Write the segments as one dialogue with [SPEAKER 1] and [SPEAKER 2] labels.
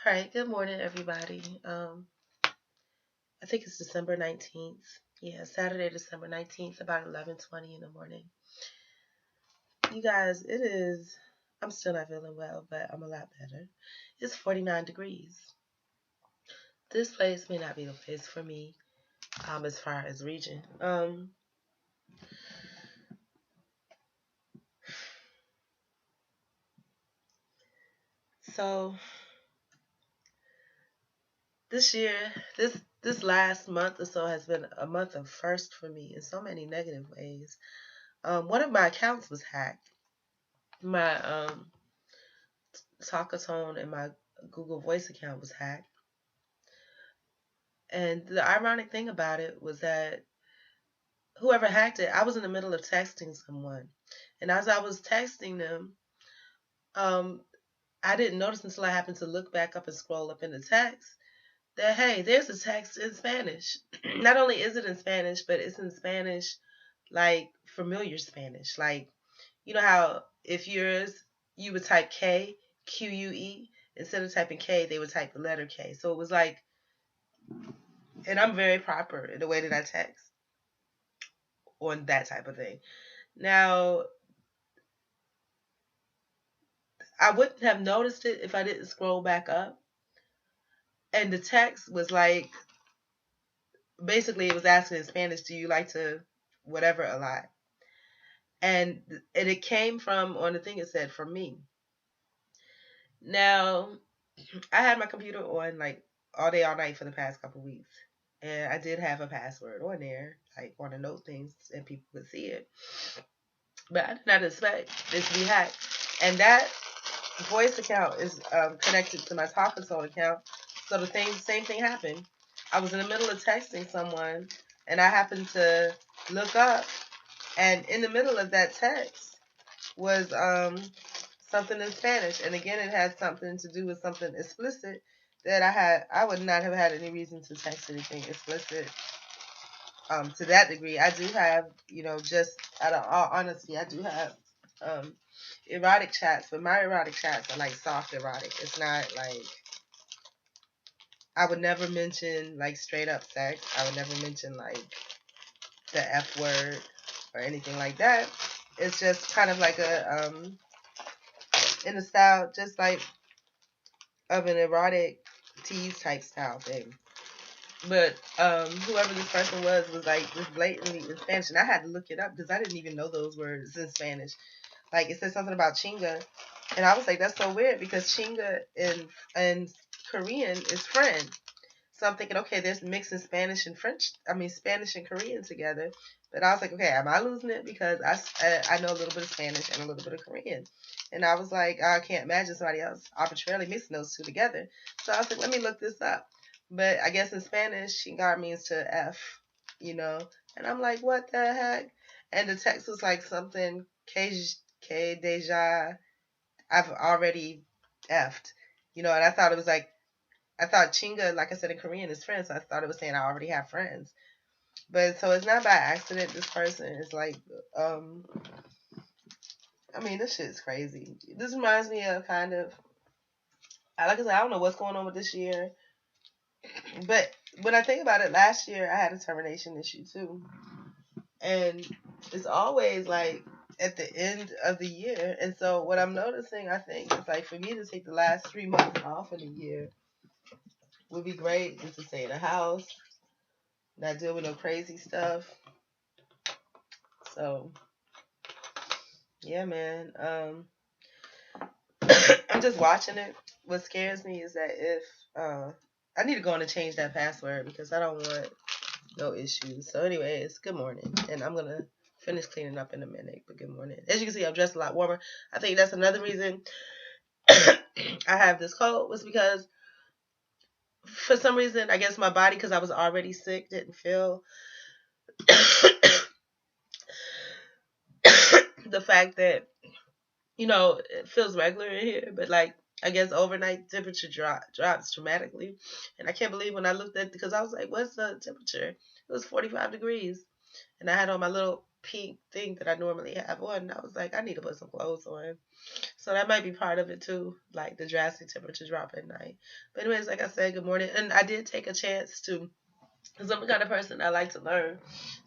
[SPEAKER 1] right, good morning, everybody. I think it's December 19th. Yeah, Saturday, December 19th, about 11:20 in the morning. You guys, I'm still not feeling well, but I'm a lot better. It's 49 degrees. This place may not be the place for me, as far as region. So this year, this last month or so has been a month of first for me in so many negative ways. One of my accounts was hacked. My Talkatone and my Google Voice account was hacked. And the ironic thing about it was that whoever hacked it, I was in the middle of texting someone. And as I was texting them, um, I didn't notice until I happened to look back up and scroll up in the text that, hey, there's a text in Spanish. Not only is it in Spanish, but it's in Spanish, like familiar Spanish. Like, you know how if you would type K, QUE, instead of typing K, they would type the letter K. So it was like, and I'm very proper in the way that I text on that type of thing. Now, I wouldn't have noticed it if I didn't scroll back up. And the text was like, basically, it was asking in Spanish, do you like to whatever a lot? And it came from, on the thing it said, from me. Now, I had my computer on like all day, all night for the past couple weeks. And I did have a password on there, like on the note things, and people could see it. But I did not expect this to be hacked. And that voice account is connected to my Talkatone account. So same thing happened. I was in the middle of texting someone, and I happened to look up, and in the middle of that text was something in Spanish, and again, it had something to do with something explicit that I would not have had any reason to text anything explicit. To that degree, I do have, just out of all honesty, I do have um, erotic chats, but my erotic chats are like soft erotic. It's not like I would never mention like straight up sex. I would never mention like the F word or anything like that. It's just kind of like a in the style, just like of an erotic tease type style thing. But whoever this person was like just blatantly in Spanish, and I had to look it up because I didn't even know those words in Spanish. Like it said something about chinga, and I was like, that's so weird because chinga in Korean is friend. So I'm thinking, okay, there's mixing Spanish and French. I mean, Spanish and Korean together. But I was like, okay, am I losing it? Because I know a little bit of Spanish and a little bit of Korean. And I was like, I can't imagine somebody else arbitrarily mixing those two together. So I was like, let me look this up. But I guess in Spanish, chingar means to F, you know. And I'm like, what the heck? And the text was like something, que deja, I've already effed, and I thought it was like, I thought chinga, like I said in Korean, is friends. So I thought it was saying I already have friends. But so it's not by accident. This person is like, um, I mean, this shit is crazy. This reminds me of kind of, like I said, I don't know what's going on with this year. But when I think about it, last year I had a termination issue too. And it's always like at the end of the year. And so what I'm noticing, I think, is like for me to take the last 3 months off in the year would be great, just to stay in the house, not deal with no crazy stuff. So yeah, man. I'm just watching it. What scares me is that if I need to go on and change that password because I don't want no issues. So, anyways, good morning, and I'm gonna finish cleaning up in a minute. But good morning. As you can see, I'm dressed a lot warmer. I think that's another reason I have this cold was because for some reason, I guess my body, because I was already sick, didn't feel the fact that it feels regular in here, but like I guess overnight temperature drops dramatically, and I can't believe when I looked at because I was like, "What's the temperature?" It was 45 degrees, and I had on my little pink thing that I normally have on. And I was like, I need to put some clothes on. So that might be part of it too, like the drastic temperature drop at night. But anyways, like I said, good morning. And I did take a chance to, because I'm the kind of person I like to learn.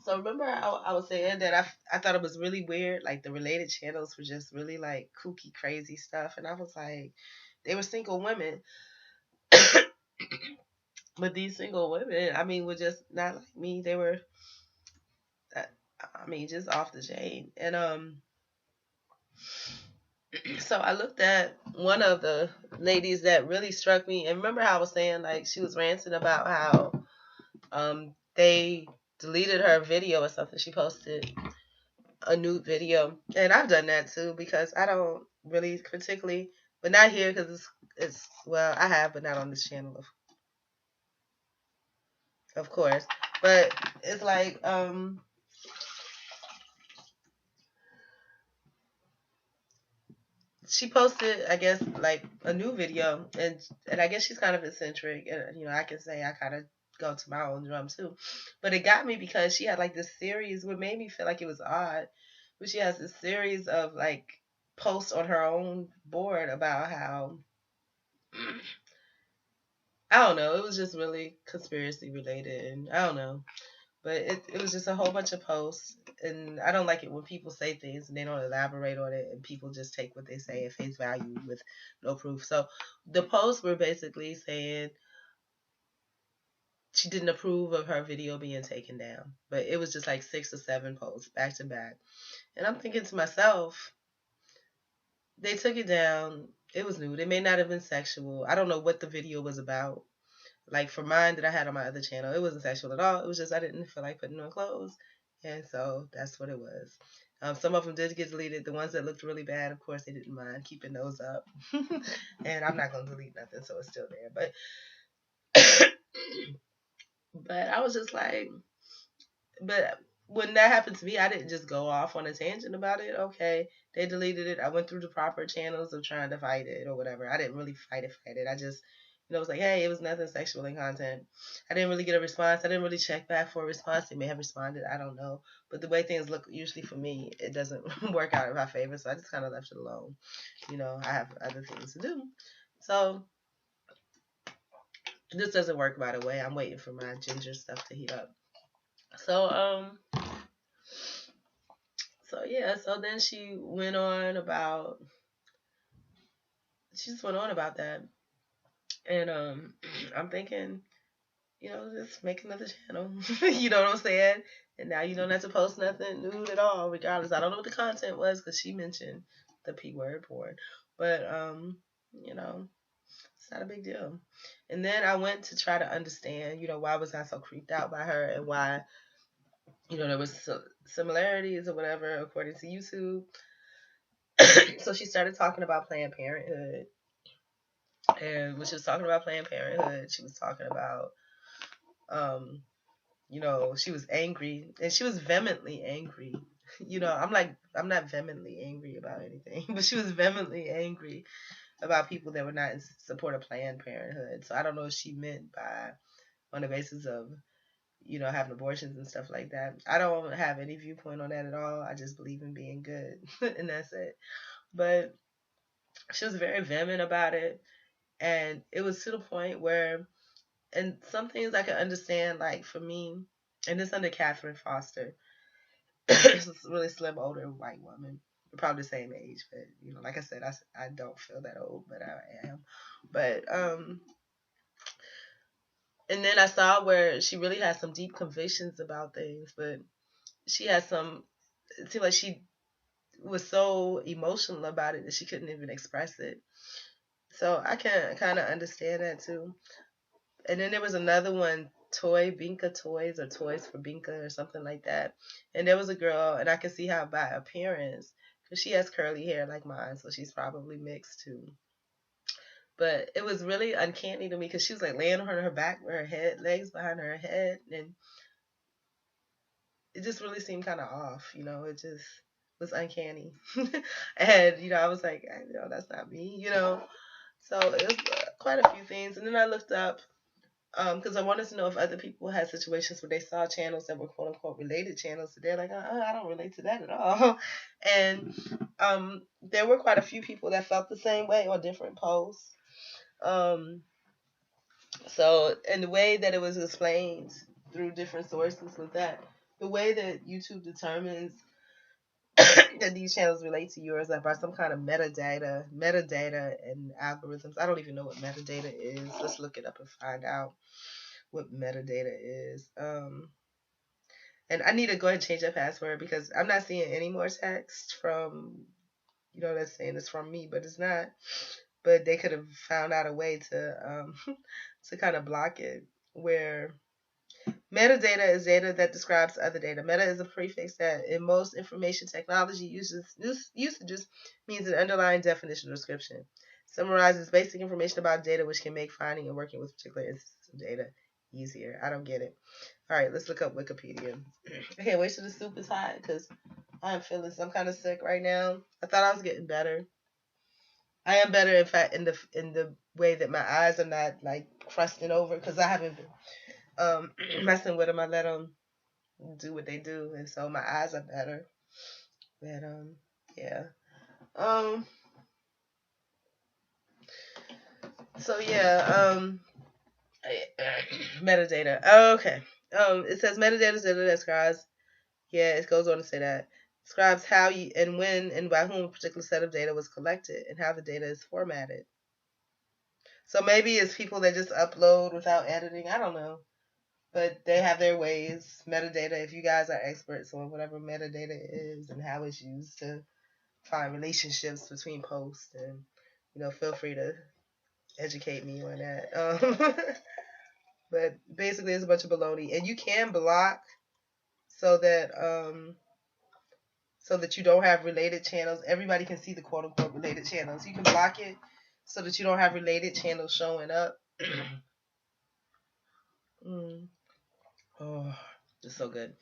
[SPEAKER 1] So remember I was saying that I thought it was really weird, like the related channels were just really like kooky, crazy stuff. And I was like, they were single women. But these single women, I mean, were just not like me. They were, uh, I mean, just off the chain. And so I looked at one of the ladies that really struck me. And remember how I was saying, like, she was ranting about how they deleted her video or something. She posted a nude video, and I've done that too because I don't really particularly, but not here because it's well, I have, but not on this channel, of course. But it's like she posted, I guess, like a new video, and I guess she's kind of eccentric, and I can say I kind of go to my own drum too, but it got me because she had like this series, what made me feel like it was odd, but she has this series of like posts on her own board about how I don't know, it was just really conspiracy related, and I don't know. But it was just a whole bunch of posts, and I don't like it when people say things and they don't elaborate on it, and people just take what they say at face value with no proof. So the posts were basically saying she didn't approve of her video being taken down, but it was just like 6 or 7 posts back to back, and I'm thinking to myself, they took it down. It was nude. It may not have been sexual. I don't know what the video was about. Like for mine that I had on my other channel, it wasn't sexual at all. It was just I didn't feel like putting on clothes, and so that's what it was. Some of them did get deleted. The ones that looked really bad, of course, they didn't mind keeping those up. And I'm not gonna delete nothing, so it's still there. But I was just like, but when that happened to me, I didn't just go off on a tangent about it. Okay, they deleted it. I went through the proper channels of trying to fight it or whatever. I didn't really fight it. I just, was like, hey, it was nothing sexual in content. I didn't really get a response. I didn't really check back for a response. They may have responded. I don't know. But the way things look, usually for me, it doesn't work out in my favor. So I just kind of left it alone. I have other things to do. So this doesn't work, by the way. I'm waiting for my ginger stuff to heat up. So, so yeah, so then she just went on about that. And I'm thinking, just make another channel. You know what I'm saying? And now you don't have to post nothing nude at all, regardless. I don't know what the content was because she mentioned the P word porn. But it's not a big deal. And then I went to try to understand, why was I so creeped out by her and why, there was similarities or whatever according to YouTube. So she started talking about Planned Parenthood. And when she was talking about Planned Parenthood, she was talking about, she was angry, and she was vehemently angry. I'm not vehemently angry about anything, but she was vehemently angry about people that were not in support of Planned Parenthood. So I don't know if she meant by on the basis of, having abortions and stuff like that. I don't have any viewpoint on that at all. I just believe in being good, and that's it. But she was very vehement about it, and it was to the point where, and some things I can understand, like for me, and this under Catherine Foster, this is a really slim older white woman. We're probably the same age, but like I said, I don't feel that old, but I am. But and then I saw where she really had some deep convictions about things, but she had some. It seemed like she was so emotional about it that she couldn't even express it. So I can kind of understand that too. And then there was another one, Toy Binka Toys or Toys for Binka or something like that. And there was a girl, and I can see how by appearance, because she has curly hair like mine, so she's probably mixed too. But it was really uncanny to me because she was like laying on her back with her legs behind her head, and it just really seemed kind of off. It just was uncanny. And I was like, that's not me. So it was quite a few things. And then I looked up Because I wanted to know if other people had situations where they saw channels that were quote unquote related channels. So they're like, I don't relate to that at all. And there were quite a few people that felt the same way on different posts. Um, so, and the way that it was explained through different sources was that the way that YouTube determines that these channels relate to yours like by some kind of metadata and algorithms. I don't even know what metadata is. Let's look it up and find out what metadata is. And I need to go ahead and change that password because I'm not seeing any more text from, that's saying it's from me, but it's not. But they could have found out a way to to kind of block it. Where metadata is data that describes other data. Meta is a prefix that in most information technology usages means an underlying definition or description. Summarizes basic information about data which can make finding and working with particular instances of data easier. I don't get it. All right, let's look up Wikipedia. I can't wait till the soup is hot because I am feeling some kind of sick right now. I thought I was getting better. I am better, in fact, in the way that my eyes are not like crusting over because I haven't been messing with them. I let them do what they do, and so my eyes are better. But yeah. Um, so yeah. Metadata. Oh, okay. It says metadata is data that describes. Yeah, it goes on to say that describes how you and when and by whom a particular set of data was collected and how the data is formatted. So maybe it's people that just upload without editing. I don't know. But they have their ways. Metadata, if you guys are experts on whatever metadata is and how it's used to find relationships between posts, and feel free to educate me on that. But basically, it's a bunch of baloney, and you can block so that you don't have related channels. Everybody can see the quote unquote related channels. You can block it so that you don't have related channels showing up. mm. Oh, it's so good.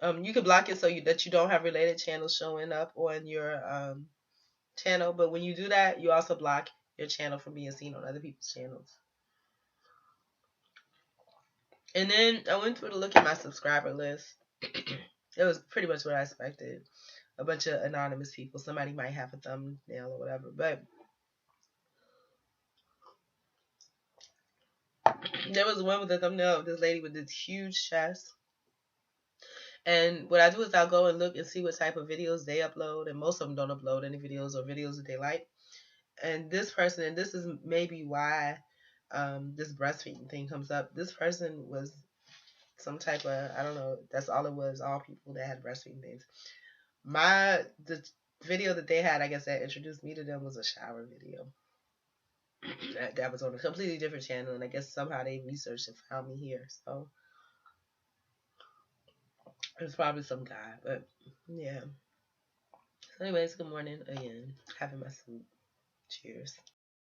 [SPEAKER 1] You can block it so that you don't have related channels showing up on your channel. But when you do that, you also block your channel from being seen on other people's channels. And then I went through to look at my subscriber list. It was pretty much what I expected. A bunch of anonymous people. Somebody might have a thumbnail or whatever. But there was one with a thumbnail of this lady with this huge chest. And what I do is I'll go and look and see what type of videos they upload. And most of them don't upload any videos or videos that they like. And this person, and this is maybe why this breastfeeding thing comes up. This person was some type of, I don't know, that's all it was, all people that had breastfeeding things. The video that they had, I guess that introduced me to them, was a shower video. That was on a completely different channel, and I guess somehow they researched and found me here. So it's probably some guy, but yeah. So anyways, good morning again. Having my soup. Cheers.